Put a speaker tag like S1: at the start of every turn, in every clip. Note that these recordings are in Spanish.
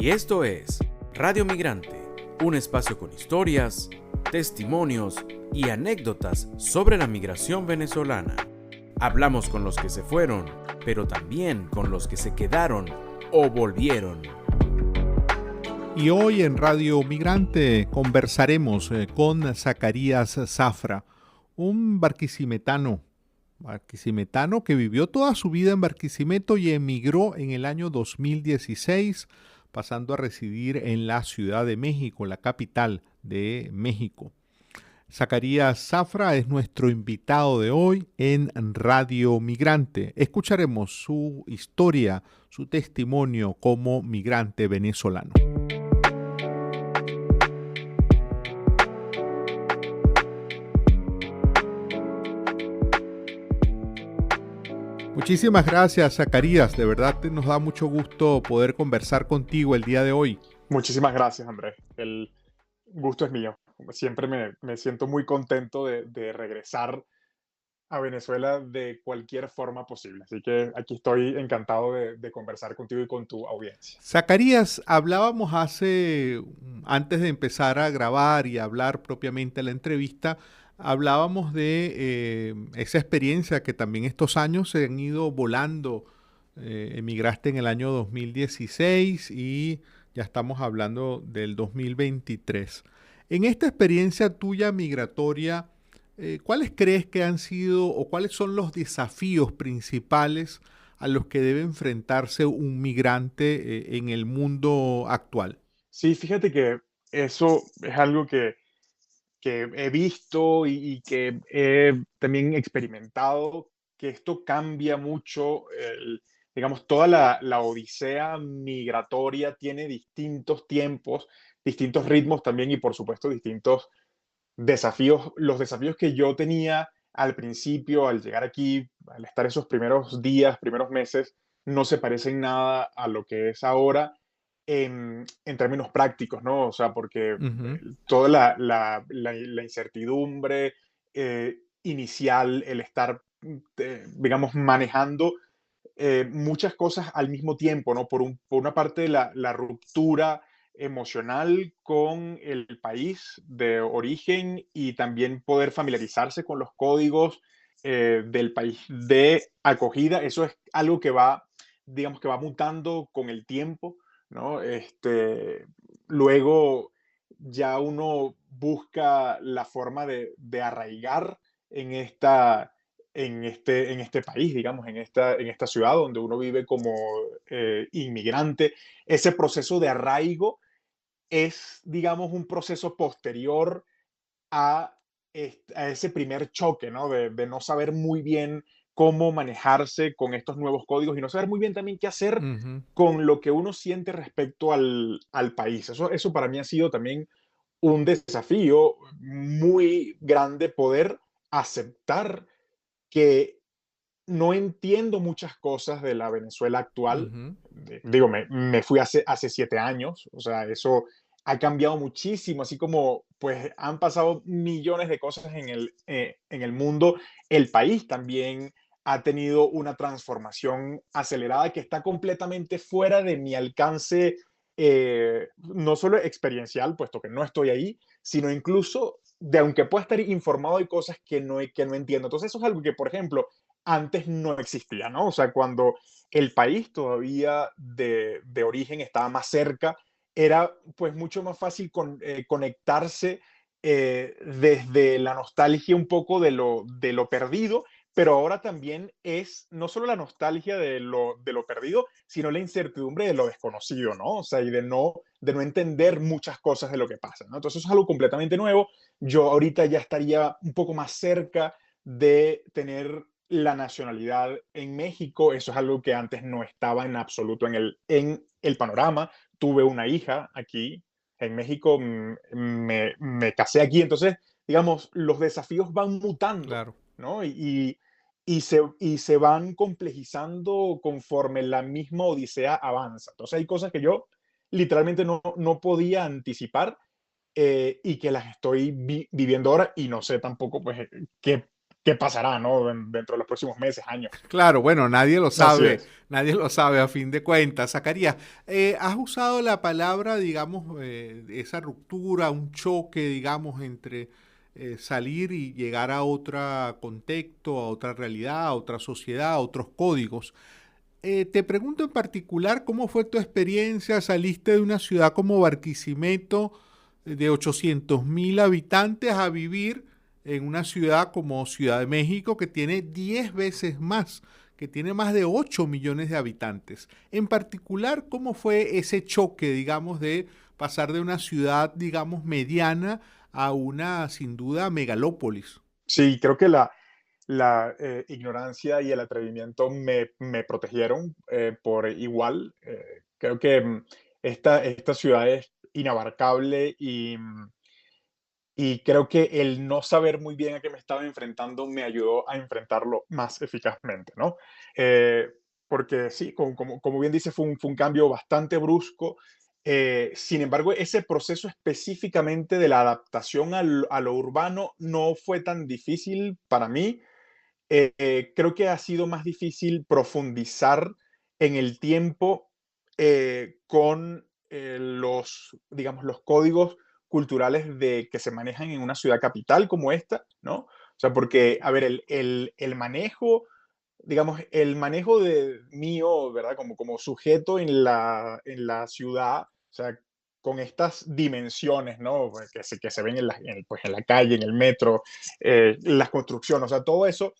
S1: Y esto es Radio Migrante, un espacio con historias, testimonios y anécdotas sobre la migración venezolana. Hablamos con los que se fueron, pero también con los que se quedaron o volvieron.
S2: Y hoy en Radio Migrante conversaremos con Zacarías Zafra, un barquisimetano que vivió toda su vida en Barquisimeto y emigró en el año 2016, pasando a residir en la Ciudad de México, la capital de México. Zacarías Zafra es nuestro invitado de hoy en Radio Migrante. Escucharemos su historia, su testimonio como migrante venezolano. Muchísimas gracias, Zacarías. De verdad nos da mucho gusto poder conversar contigo el día de hoy.
S3: Muchísimas gracias, Andrés. El gusto es mío. Como siempre me siento muy contento de regresar a Venezuela de cualquier forma posible. Así que aquí estoy encantado de conversar contigo y con tu audiencia.
S2: Zacarías, hablábamos antes de empezar a grabar y a hablar propiamente la entrevista, hablábamos de esa experiencia que también estos años se han ido volando. Emigraste en el año 2016 y ya estamos hablando del 2023. En esta experiencia tuya migratoria, ¿cuáles crees que han sido o cuáles son los desafíos principales a los que debe enfrentarse un migrante en el mundo actual?
S3: Sí, fíjate que eso es algo que he visto y que he también experimentado, que esto cambia mucho, digamos, toda la odisea migratoria tiene distintos tiempos, distintos ritmos también y por supuesto distintos desafíos. Los desafíos que yo tenía al principio, al llegar aquí, al estar esos primeros días, primeros meses, no se parecen nada a lo que es ahora en términos prácticos, ¿no? O sea, porque
S2: Ujú.
S3: toda la incertidumbre inicial, el estar, digamos, manejando muchas cosas al mismo tiempo, ¿no? Por una parte, la ruptura emocional con el país de origen y también poder familiarizarse con los códigos del país de acogida. Eso es algo que va, digamos, que va mutando con el tiempo, ¿no? Luego ya uno busca la forma de arraigar en en este país, digamos, en esta ciudad donde uno vive como inmigrante. Ese proceso de arraigo es, digamos, un proceso posterior a, a ese primer choque, ¿no? De no saber muy bien cómo manejarse con estos nuevos códigos y no saber muy bien también qué hacer
S2: Ujú.
S3: con lo que uno siente respecto al país. Eso para mí ha sido también un desafío muy grande poder aceptar que no entiendo muchas cosas de la Venezuela actual.
S2: Ujú.
S3: Digo, me fui hace 7 años, o sea, eso ha cambiado muchísimo, así como pues han pasado millones de cosas en el mundo, el país también ha tenido una transformación acelerada que está completamente fuera de mi alcance, no solo experiencial, puesto que no estoy ahí, sino incluso de aunque pueda estar informado hay cosas que no entiendo. Entonces eso es algo que, por ejemplo, antes no existía, ¿no? O sea, cuando el país todavía de origen estaba más cerca, era pues mucho más fácil conectarse desde la nostalgia un poco de lo perdido, pero ahora también es no solo la nostalgia de lo perdido, sino la incertidumbre de lo desconocido, ¿no? O sea, y de no entender muchas cosas de lo que pasa, ¿no? Entonces eso es algo completamente nuevo. Yo ahorita ya estaría un poco más cerca de tener la nacionalidad en México. Eso es algo que antes no estaba en absoluto en el panorama. Tuve una hija aquí en México, me casé aquí, entonces, digamos, los desafíos van mutando,
S2: Claro.
S3: ¿no? Y se van complejizando conforme la misma odisea avanza. Entonces hay cosas que yo literalmente no podía anticipar y que las estoy viviendo ahora y no sé tampoco pues qué qué pasará, ¿no? Dentro de los próximos meses, años.
S2: Claro, bueno,
S3: Así es.
S2: nadie lo sabe a fin de cuentas. Zacarías, has usado la palabra, digamos, esa ruptura, un choque, digamos, entre salir y llegar a otro contexto, a otra realidad, a otra sociedad, a otros códigos. Te pregunto en particular, ¿cómo fue tu experiencia? Saliste de una ciudad como Barquisimeto, de 800.000 habitantes, a vivir en una ciudad como Ciudad de México, que tiene 10 veces más, que tiene más de 8 millones de habitantes. En particular, ¿cómo fue ese choque, digamos, de pasar de una ciudad, digamos, mediana a una, sin duda, megalópolis?
S3: Sí, creo que la ignorancia y el atrevimiento me protegieron por igual. Creo que esta ciudad es inabarcable y creo que el no saber muy bien a qué me estaba enfrentando me ayudó a enfrentarlo más eficazmente, ¿no? Eh, Porque sí, como bien dice, fue un cambio bastante brusco. Sin embargo, ese proceso específicamente de la adaptación a lo urbano no fue tan difícil para mí. Creo que ha sido más difícil profundizar en el tiempo con digamos, los códigos culturales que se manejan en una ciudad capital como esta, ¿no? O sea, porque, a ver, el manejo, digamos, el manejo de mío, ¿verdad? Como sujeto en la ciudad, o sea, con estas dimensiones, ¿no? Pues, que se ven pues, en la calle, en el metro, las construcciones, o sea, todo eso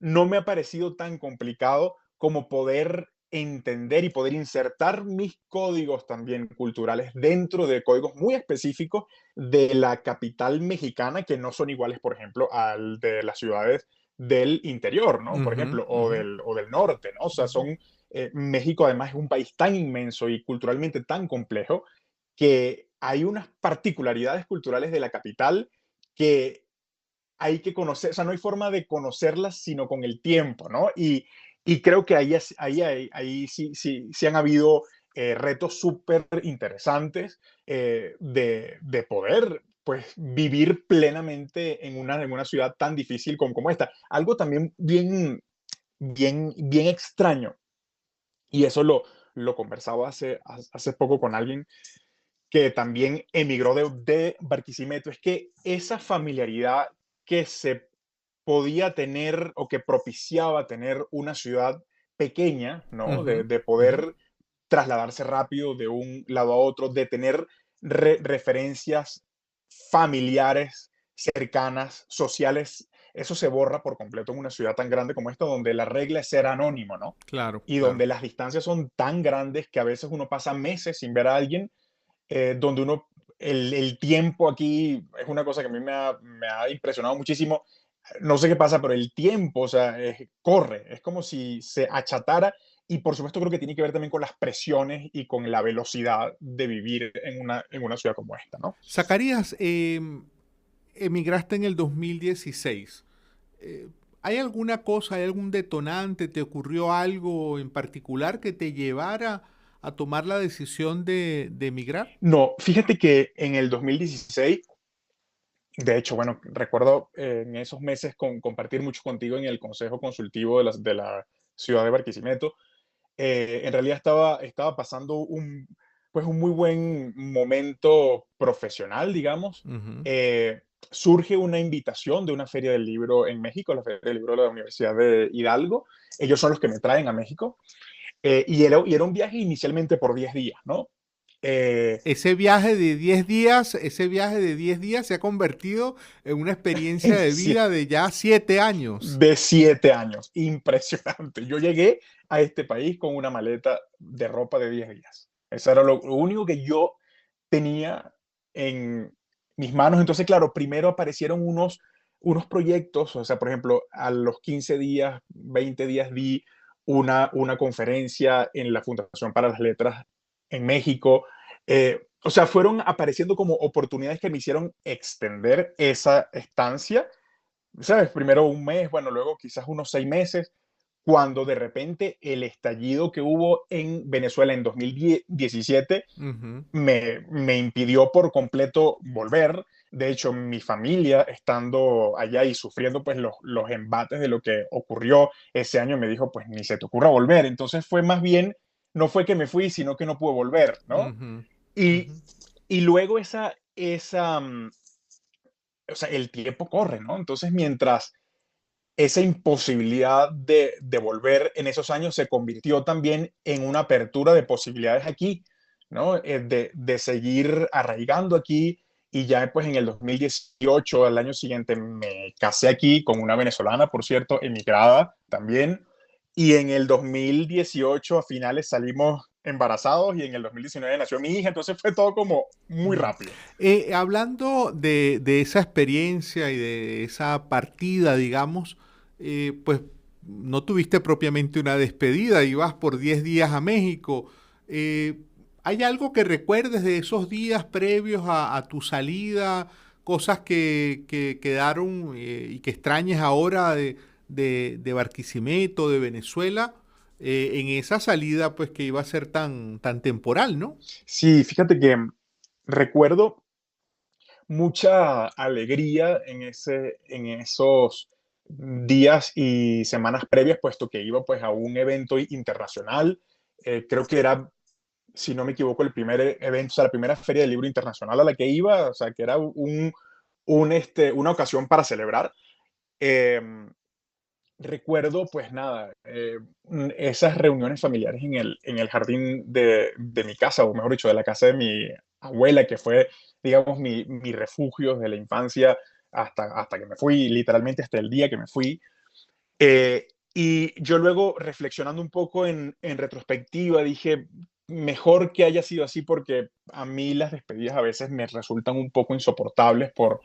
S3: no me ha parecido tan complicado como poder entender y poder insertar mis códigos también culturales dentro de códigos muy específicos de la capital mexicana que no son iguales, por ejemplo, al de las ciudades del interior, ¿no? Por
S2: Ujú,
S3: ejemplo,
S2: ujú,
S3: o del norte, ¿no? O sea,
S2: ujú.
S3: son, México además es un país tan inmenso y culturalmente tan complejo que hay unas particularidades culturales de la capital que hay que conocer, o sea, no hay forma de conocerlas sino con el tiempo, ¿no? Y creo que ahí sí han habido retos súper interesantes de poder pues vivir plenamente en una ciudad tan difícil como esta. Algo también bien extraño, y eso lo conversaba hace poco con alguien que también emigró de Barquisimeto, es que esa familiaridad que se podía tener o que propiciaba tener una ciudad pequeña, ¿no?
S2: Ujú,
S3: De
S2: ujú.
S3: poder trasladarse rápido de un lado a otro, de tener referencias familiares, cercanas, sociales. Eso se borra por completo en una ciudad tan grande como esta, donde la regla es ser anónimo, ¿no?
S2: Claro,
S3: Y
S2: claro.
S3: donde las distancias son tan grandes que a veces uno pasa meses sin ver a alguien, donde el tiempo aquí es una cosa que a mí me ha impresionado muchísimo. No sé qué pasa, pero el tiempo, o sea, corre, es como si se achatara y por supuesto creo que tiene que ver también con las presiones y con la velocidad de vivir en una ciudad como esta, ¿no?
S2: Zacarías, emigraste en el 2016. Eh, ¿Hay alguna cosa, hay algún detonante, te ocurrió algo en particular que te llevara a tomar la decisión de emigrar?
S3: No, fíjate que en el 2016, de hecho, bueno, recuerdo en esos meses compartir mucho contigo en el Consejo Consultivo de la ciudad de Barquisimeto. En realidad estaba pasando pues un muy buen momento profesional, digamos.
S2: Ujú.
S3: Eh, Surge una invitación de una feria del libro en México, la Feria del Libro de la Universidad de Hidalgo. Ellos son los que me traen a México. Y era un viaje inicialmente por 10 días, ¿no? Eh,
S2: Ese viaje de 10 días se ha convertido en una experiencia
S3: en
S2: de vida de ya 7 años.
S3: de 7 años. Impresionante. Yo llegué a este país con una maleta de ropa de 10 días. Eso era lo único que yo tenía en mis manos. Entonces, claro, primero aparecieron unos proyectos, o sea, por ejemplo, a los 15 días, 20 días di una conferencia en la Fundación para las Letras en México. O sea, fueron apareciendo como oportunidades que me hicieron extender esa estancia, ¿sabes? Primero un mes, bueno, luego quizás unos 6 meses, cuando de repente el estallido que hubo en Venezuela en 2017
S2: Ujú.
S3: me impidió por completo volver. De hecho, mi familia, estando allá y sufriendo pues los embates de lo que ocurrió ese año, me dijo, pues ni se te ocurra volver. Entonces fue más bien, no fue que me fui, sino que no pude volver, ¿no?
S2: Ujú,
S3: Y,
S2: ujú.
S3: y luego o sea, el tiempo corre, ¿no? Entonces, mientras esa imposibilidad de volver en esos años se convirtió también en una apertura de posibilidades aquí, ¿no? De seguir arraigando aquí. Y ya pues en el 2018, al año siguiente, me casé aquí con una venezolana, por cierto, emigrada también. Y en el 2018 a finales salimos embarazados y en el 2019 nació mi hija. Entonces fue todo como muy
S2: Ujú.
S3: rápido.
S2: Hablando de esa experiencia y de esa partida, digamos, pues no tuviste propiamente una despedida, ibas por 10 días a México. Eh, ¿Hay algo que recuerdes de esos días previos a tu salida? Cosas que quedaron y que extrañes ahora de Barquisimeto, de Venezuela, en esa salida pues que iba a ser tan temporal, ¿no?
S3: Sí, fíjate que recuerdo mucha alegría en esos días y semanas previas, puesto que iba pues a un evento internacional. Creo que era, si no me equivoco, el primer evento, o sea, la primera feria del libro internacional a la que iba, o sea, que era una ocasión para celebrar. Eh, Recuerdo, pues nada, esas reuniones familiares en el jardín de mi casa, o mejor dicho, de la casa de mi abuela, que fue, digamos, mi refugio desde la infancia hasta que me fui, literalmente hasta el día que me fui. Y yo luego, reflexionando un poco en retrospectiva, dije, mejor que haya sido así porque a mí las despedidas a veces me resultan un poco insoportables por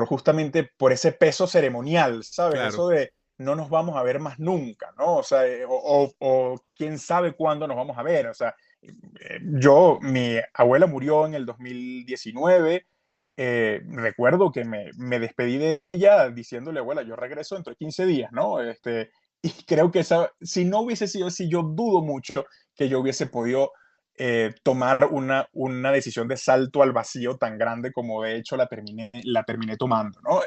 S3: justamente por ese peso ceremonial, ¿sabes?
S2: Claro.
S3: Eso de no nos vamos a ver más nunca, ¿no? O sea, o quién sabe cuándo nos vamos a ver. O sea, mi abuela murió en el 2019. Recuerdo que me despedí de ella diciéndole, abuela, yo regreso dentro de 15 días, ¿no? Y creo que si no hubiese sido así, yo dudo mucho que yo hubiese podido tomar una decisión de salto al vacío tan grande como de hecho la terminé tomando, ¿no?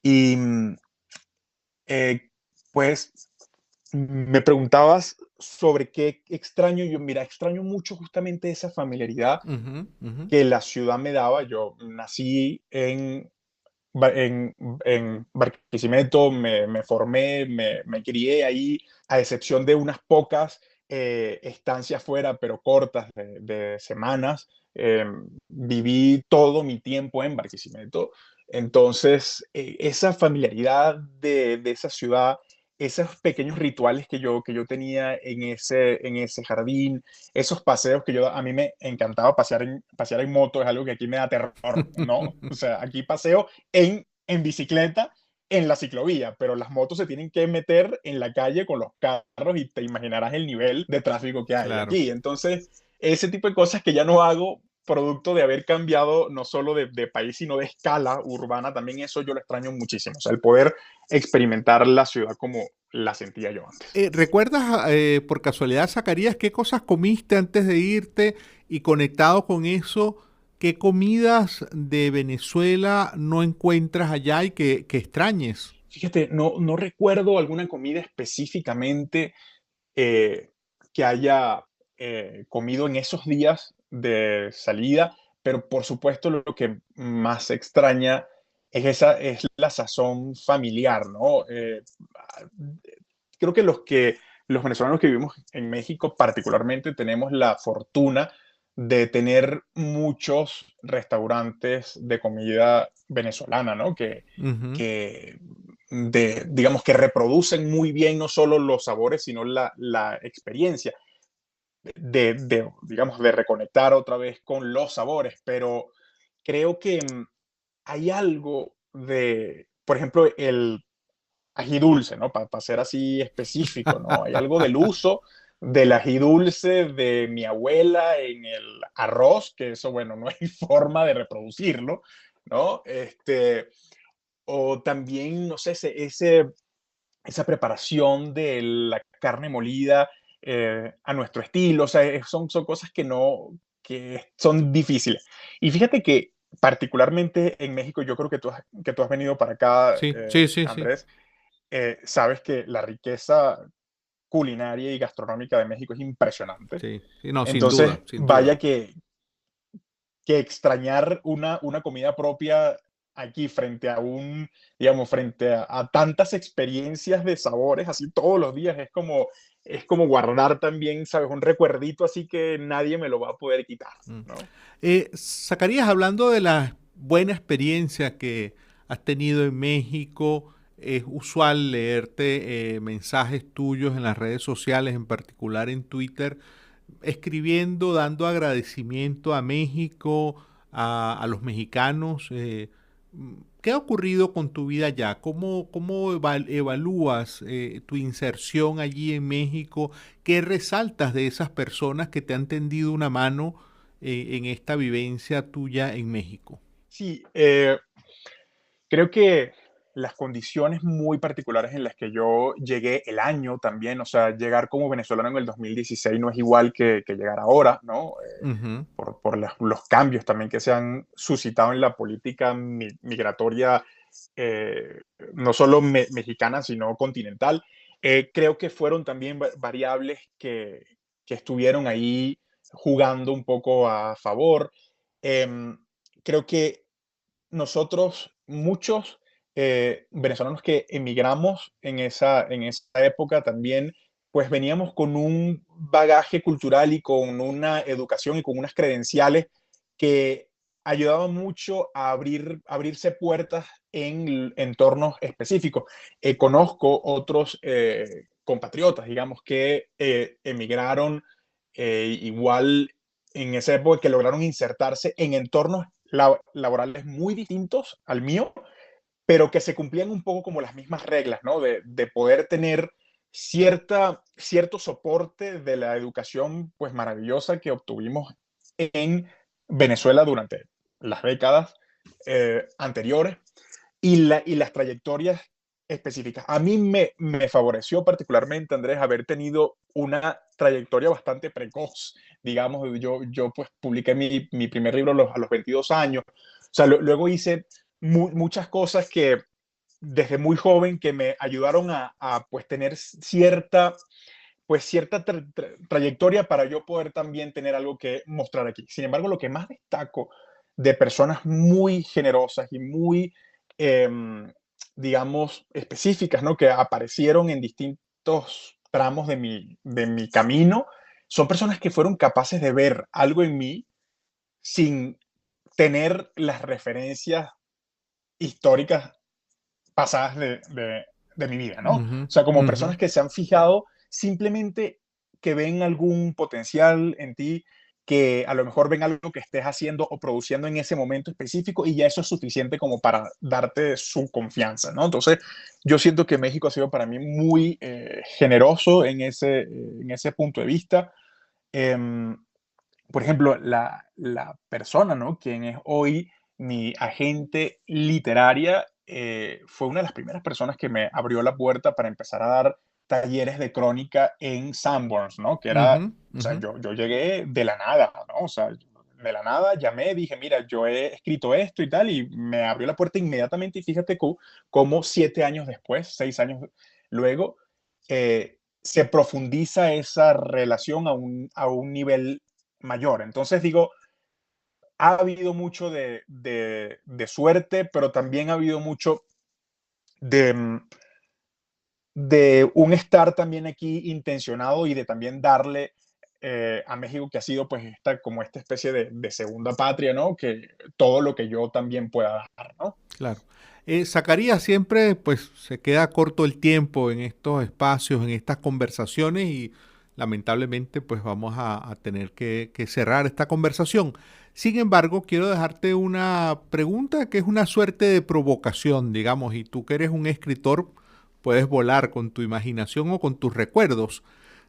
S3: Y eh, pues me preguntabas sobre qué extraño yo, mira, extraño mucho justamente esa familiaridad
S2: Ujú, ujú.
S3: que la ciudad me daba. Yo nací en Barquisimeto, me formé, me crié ahí, a excepción de unas pocas estancias fuera, pero cortas de semanas. Viví todo mi tiempo en Barquisimeto. Entonces, esa familiaridad de esa ciudad, esos pequeños rituales que yo tenía en ese jardín, esos paseos a mí me encantaba pasear en moto, es algo que aquí me da terror, ¿no? O sea, aquí paseo en bicicleta en la ciclovía, pero las motos se tienen que meter en la calle con los carros y te imaginarás el nivel de tráfico que hay
S2: Claro.
S3: aquí. Entonces, ese tipo de cosas que ya no hago, producto de haber cambiado no solo de país, sino de escala urbana, también eso yo lo extraño muchísimo. O sea, el poder experimentar la ciudad como la sentía yo antes.
S2: ¿Recuerdas por casualidad, Zacarías, qué cosas comiste antes de irte y conectado con eso, qué comidas de Venezuela no encuentras allá y que extrañes?
S3: Fíjate, no recuerdo alguna comida específicamente eh, que haya comido en esos días de salida, pero por supuesto lo que más extraña es la sazón familiar, ¿no? Creo que los venezolanos que vivimos en México particularmente tenemos la fortuna de tener muchos restaurantes de comida venezolana, ¿no?
S2: Ujú.
S3: Que digamos, que reproducen muy bien no solo los sabores, sino la experiencia digamos, de reconectar otra vez con los sabores. Pero creo que hay algo por ejemplo, el ají dulce, ¿no? Para ser así específico, ¿no? Hay algo del uso del ají dulce de mi abuela en el arroz, que eso, bueno, no hay forma de reproducirlo, ¿no? O también, no sé, esa preparación de la carne molida a nuestro estilo, o sea, son cosas que son difíciles. Y fíjate que particularmente en México, yo creo que tú has venido para acá,
S2: Sí, sí, sí, sí.
S3: Andrés, sabes que la riqueza culinaria y gastronómica de México es impresionante.
S2: Sí, sí, no, sin duda,
S3: Entonces,
S2: sin duda.
S3: vaya que extrañar una comida propia aquí frente a digamos, frente a tantas experiencias de sabores así todos los días, es como guardar también, ¿sabes? Un recuerdito así que nadie me lo va a poder quitar,
S2: Mm.
S3: ¿no?
S2: Zacarías, hablando de la buena experiencia que has tenido en México, es usual leerte mensajes tuyos en las redes sociales, en particular en Twitter, escribiendo, dando agradecimiento a México, a los mexicanos. ¿Qué ha ocurrido con tu vida allá? ¿Cómo evalúas tu inserción allí en México? ¿Qué resaltas de esas personas que te han tendido una mano en esta vivencia tuya en México?
S3: Sí, creo que las condiciones muy particulares en las que yo llegué el año también, o sea, llegar como venezolano en el 2016 no es igual que llegar ahora, ¿no?
S2: Ujú.
S3: Por los cambios también que se han suscitado en la política migratoria, eh, no solo mexicana, sino continental. Creo que fueron también variables que estuvieron ahí jugando un poco a favor. Em, Creo que nosotros, muchos venezolanos que emigramos en esa época también, pues veníamos con un bagaje cultural y con una educación y con unas credenciales que ayudaban mucho a abrirse puertas en entornos específicos. Conozco otros compatriotas, digamos, que emigraron igual en esa época, que lograron insertarse en entornos laborales muy distintos al mío, pero que se cumplían un poco como las mismas reglas, ¿no? De poder tener cierto soporte de la educación pues maravillosa que obtuvimos en Venezuela durante las décadas anteriores y las trayectorias específicas. A mí me favoreció particularmente, Andrés, haber tenido una trayectoria bastante precoz. Digamos, yo pues publiqué mi primer libro a los 22 años. O sea, luego hice muchas cosas que desde muy joven que me ayudaron pues tener cierta trayectoria para yo poder también tener algo que mostrar aquí. Sin embargo, lo que más destaco de personas muy generosas y muy, digamos, específicas, ¿no? Que aparecieron en distintos tramos de mi camino, son personas que fueron capaces de ver algo en mí sin tener las referencias históricas pasadas de mi vida, ¿no? O
S2: Ujú,
S3: sea, como
S2: ujú.
S3: personas que se han fijado simplemente que ven algún potencial en ti, que a lo mejor ven algo que estés haciendo o produciendo en ese momento específico y ya eso es suficiente como para darte su confianza, ¿no? Entonces, yo siento que México ha sido para mí muy generoso en ese punto de vista. Em, por ejemplo, la persona, ¿no? Quien es hoy mi agente literaria, fue una de las primeras personas que me abrió la puerta para empezar a dar talleres de crónica en Sanborns, ¿no? Que era,
S2: Ujú,
S3: o sea,
S2: ujú.
S3: yo llegué de la nada, ¿no? O sea, de la nada llamé, dije, mira, yo he escrito esto y tal, y me abrió la puerta inmediatamente, y fíjate cómo 7 años después, 6 años luego, se profundiza esa relación a un nivel mayor. Entonces digo, ha habido mucho de suerte, pero también ha habido mucho de, de un estar también aquí intencionado y de también darle a México, que ha sido pues como esta especie de segunda patria, ¿no? Que todo lo que yo también pueda dar, ¿no?
S2: Claro. Zacarías, siempre pues se queda corto el tiempo en estos espacios, en estas conversaciones y lamentablemente pues vamos a tener que cerrar esta conversación. Sin embargo, quiero dejarte una pregunta que es una suerte de provocación, digamos, y tú que eres un escritor puedes volar con tu imaginación o con tus recuerdos.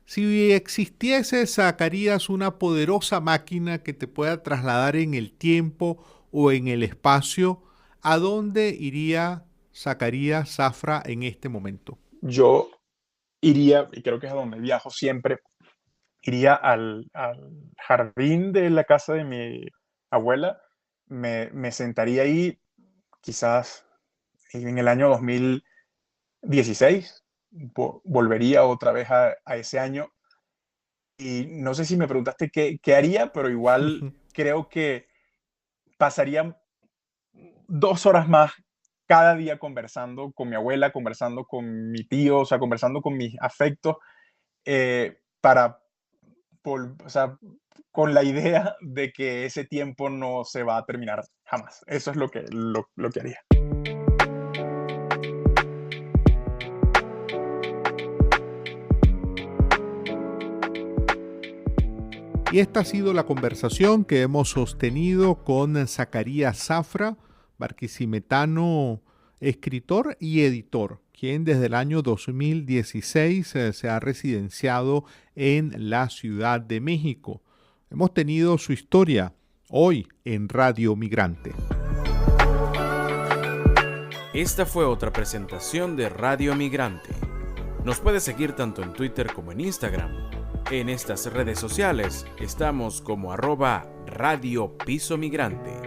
S2: Si existiese, Zacarías, una poderosa máquina que te pueda trasladar en el tiempo o en el espacio, ¿a dónde iría Zacarías Zafra en este momento?
S3: Yo iría, y creo que es a donde viajo siempre, iría al jardín de la casa de mi abuela me sentaría ahí quizás en el año 2016, volvería otra vez a ese año. Y no sé si me preguntaste qué haría, pero igual creo que pasaría 2 horas más cada día conversando con mi abuela, conversando con mi tío, o sea, conversando con mis afectos, para, o sea, con la idea de que ese tiempo no se va a terminar jamás. Eso es lo que haría.
S2: Y esta ha sido la conversación que hemos sostenido con Zacarías Zafra, barquisimetano, escritor y editor, quien desde el año 2016 se ha residenciado en la Ciudad de México. Hemos tenido su historia hoy en Radio Migrante.
S1: Esta fue otra presentación de Radio Migrante. Nos puedes seguir tanto en Twitter como en Instagram. En estas redes sociales estamos como @Radio Piso Migrante.